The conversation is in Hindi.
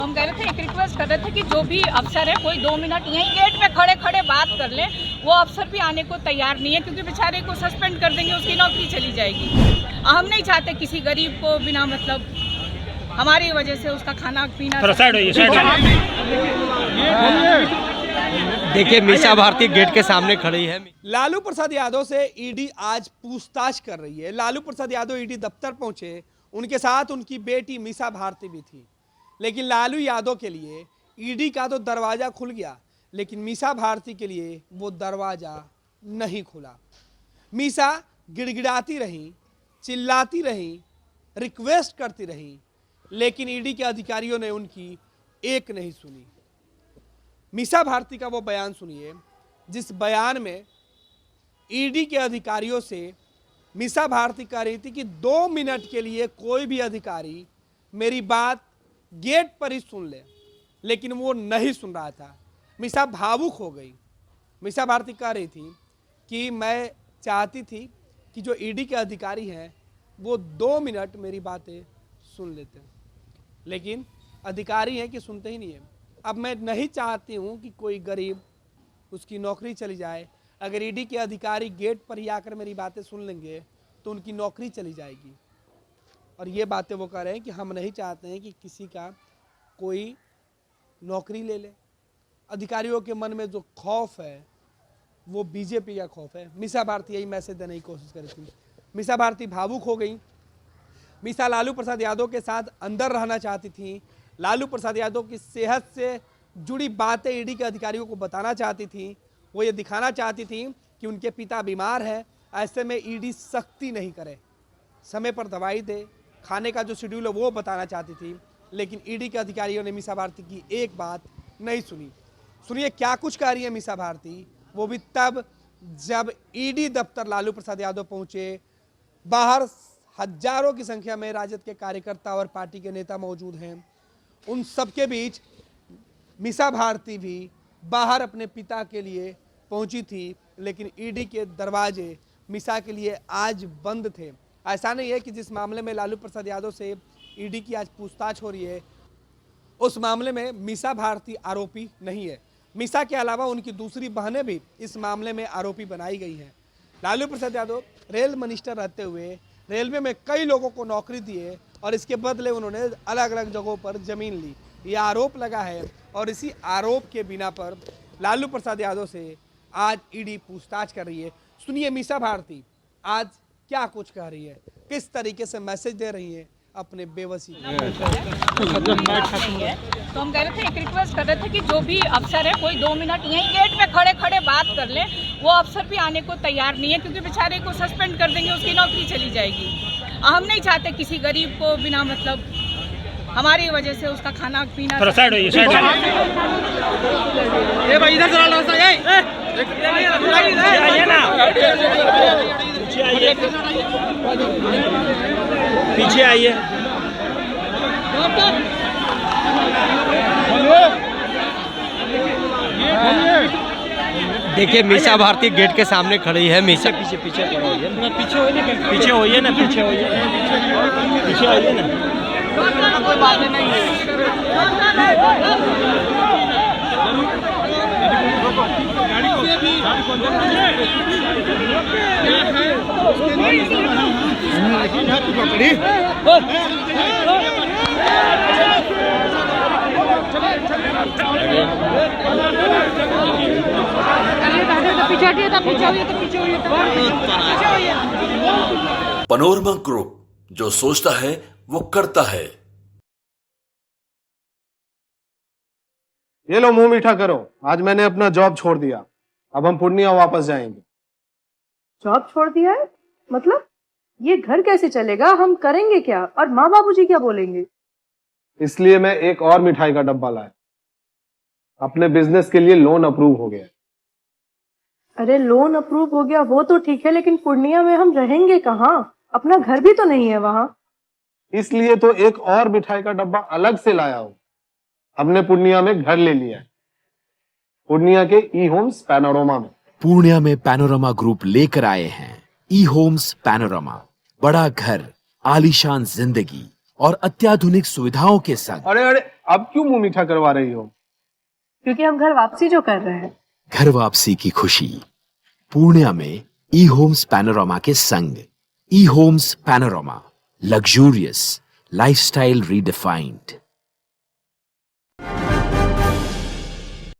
हम कह रहे थे, एक रिक्वेस्ट कर रहे थे कि जो भी अफसर है कोई 2 मिनट यहीं गेट पे खड़े खड़े बात कर ले। वो अफसर भी आने को तैयार नहीं है क्योंकि बेचारे को सस्पेंड कर देंगे, उसकी नौकरी चली जाएगी। हम नहीं चाहते किसी गरीब को बिना मतलब हमारी वजह से उसका खाना पीना। देखिए मीसा भारती गेट के सामने खड़ी है। लालू प्रसाद यादव से ईडी आज पूछताछ कर रही है। लालू प्रसाद यादव ईडी दफ्तर पहुंचे, उनके साथ उनकी बेटी मीसा भारती भी थी। लेकिन लालू यादव के लिए ईडी का तो दरवाज़ा खुल गया, लेकिन मीसा भारती के लिए वो दरवाज़ा नहीं खुला। मीसा गिड़गिड़ाती रहीं, चिल्लाती रहीं, रिक्वेस्ट करती रहीं, लेकिन ईडी के अधिकारियों ने उनकी एक नहीं सुनी। मीसा भारती का वो बयान सुनिए, जिस बयान में ईडी के अधिकारियों से मीसा भारती कह रही थी कि 2 मिनट के लिए कोई भी अधिकारी मेरी बात गेट पर ही सुन ले, लेकिन वो नहीं सुन रहा था। मीसा भावुक हो गई। मीसा भारती कह रही थी कि मैं चाहती थी कि जो ईडी के अधिकारी हैं वो 2 मिनट मेरी बातें सुन लेते, लेकिन अधिकारी हैं कि सुनते ही नहीं है। अब मैं नहीं चाहती हूँ कि कोई गरीब उसकी नौकरी चली जाए। अगर ईडी के अधिकारी गेट पर ही आकर मेरी बातें सुन लेंगे तो उनकी नौकरी चली जाएगी। और ये बातें वो कह रहे हैं कि हम नहीं चाहते हैं कि किसी का कोई नौकरी ले ले। अधिकारियों के मन में जो खौफ है वो बीजेपी का खौफ है। मीसा भारती यही मैसेज देने की कोशिश कर रही थी। मीसा भारती भावुक हो गई। मीसा लालू प्रसाद यादव के साथ अंदर रहना चाहती थी। लालू प्रसाद यादव की सेहत से जुड़ी बातें ईडी के अधिकारियों को बताना चाहती थी। वो ये दिखाना चाहती थी कि उनके पिता बीमार हैं, ऐसे में ईडी सख्ती नहीं करे, समय पर दवाई दे, खाने का जो शेड्यूल है वो बताना चाहती थी। लेकिन ईडी के अधिकारियों ने मीसा भारती की एक बात नहीं सुनी। सुनिए क्या कुछ कह रही है मीसा भारती, वो भी तब जब ईडी दफ्तर लालू प्रसाद यादव पहुंचे। बाहर हजारों की संख्या में राजद के कार्यकर्ता और पार्टी के नेता मौजूद हैं। उन सबके बीच मीसा भारती भी बाहर अपने पिता के लिए पहुंची थी, लेकिन ईडी के दरवाजे मीसा के लिए आज बंद थे। ऐसा नहीं है कि जिस मामले में लालू प्रसाद यादव से ईडी की आज पूछताछ हो रही है उस मामले में मीसा भारती आरोपी नहीं है। मीसा के अलावा उनकी दूसरी बहनें भी इस मामले में आरोपी बनाई गई हैं। लालू प्रसाद यादव रेल मिनिस्टर रहते हुए रेलवे में कई लोगों को नौकरी दिए और इसके बदले उन्होंने अलग अलग जगहों पर जमीन ली। ये आरोप लगा है और इसी आरोप के बिना पर लालू प्रसाद यादव से आज ईडी पूछताछ कर रही है। सुनिए मीसा भारती आज क्या कुछ कह रही है, किस तरीके से मैसेज दे रही है अपने बेबसी तो हम कह रहे थे, एक रिक्वेस्ट कर रहे थे कि जो भी अफसर है कोई 2 मिनट यहीं गेट पे खड़े खड़े बात कर ले। वो अफसर भी आने को तैयार नहीं है क्योंकि बेचारे को सस्पेंड कर देंगे, उसकी नौकरी चली जाएगी। हम नहीं चाहते किसी गरीब को बिना मतलब हमारी वजह से उसका खाना पीना। पीछे आइए। देखिए मीसा भारती गेट के सामने खड़ी है। मीसा पीछे पीछे पीछे होइए ना, पीछे होइए ना, पीछे आइए ना। कोई बात नहीं है। पनोरमा ग्रुप, जो सोचता है वो करता है। ये लो मुंह मीठा करो, आज मैंने अपना जॉब छोड़ दिया। अब हम पूर्णिया वापस जाएंगे। जॉब छोड़ दिया है? मतलब ये घर कैसे चलेगा? हम करेंगे क्या? और माँ बाबूजी क्या बोलेंगे? इसलिए मैं एक और मिठाई का डब्बा लाया। अपने बिजनेस के लिए लोन अप्रूव हो गया। अरे लोन अप्रूव हो गया वो तो ठीक है, लेकिन पूर्णिया में हम रहेंगे कहाँ? अपना घर भी तो नहीं है वहाँ। इसलिए तो एक और मिठाई का डब्बा अलग से लाया हूँ। हमने पूर्णिया में घर ले लिया है, पूर्णिया के ई होम्स पैनोरमा में। पूर्णिया में पैनोरमा ग्रुप लेकर आए हैं ई होम्स पैनोरमा। बड़ा घर, आलीशान जिंदगी और अत्याधुनिक सुविधाओं के संग। अरे अरे अब क्यों मुंह मीठा करवा रही हो? क्योंकि हम घर वापसी जो कर रहे हैं। घर वापसी की खुशी पूर्णिया में ई होम्स पैनोरामा के संग। E homes panorama, luxurious lifestyle redefined.